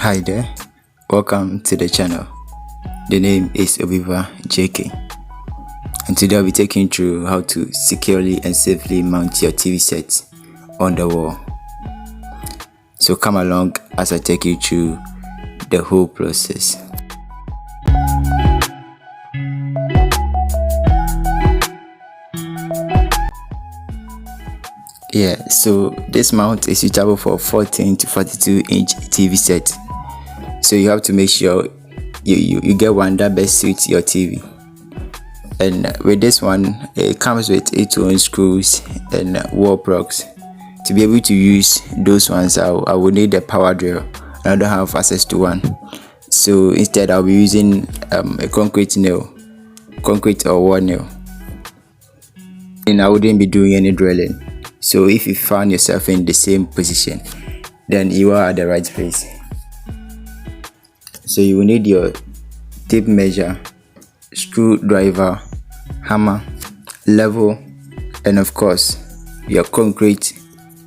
Hi there, welcome to the channel. The name is Obiva JK, and today I'll be taking you through how to securely and safely mount your TV set on the wall. So come along as I take you through the whole process. Yeah, so this mount is suitable for 14 to 42 inch TV set. So you have to make sure you get one that best suits your TV. And with this one, it comes with 8-to-1 screws and wall plugs. To be able to use those ones, I will need a power drill, and I don't have access to one. So instead, I'll be using a concrete or wall nail. And I wouldn't be doing any drilling. So if you found yourself in the same position, then you are at the right place. So you will need your tape measure, screwdriver, hammer, level, and of course your concrete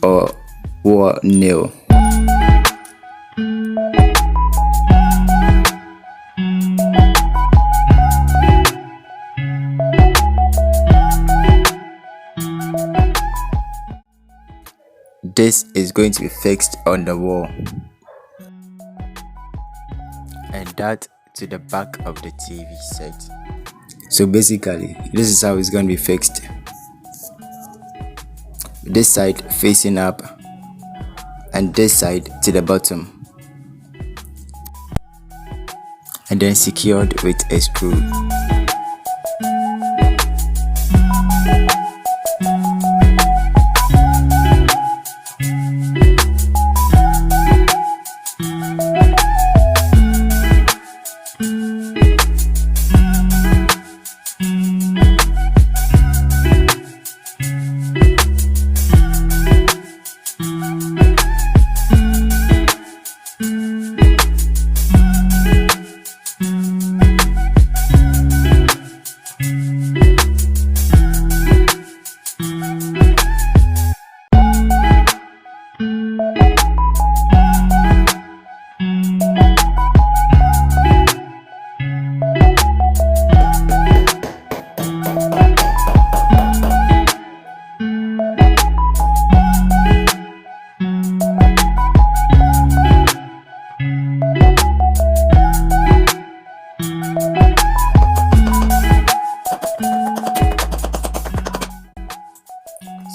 or wall nail. This is going to be fixed on the wall, and that to the back of the TV set. So basically, this is how it's going to be fixed. This side facing up, and this side to the bottom, and then secured with a screw.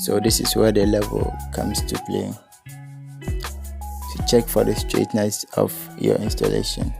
So this is where the level comes to play. So check for the straightness of your installation.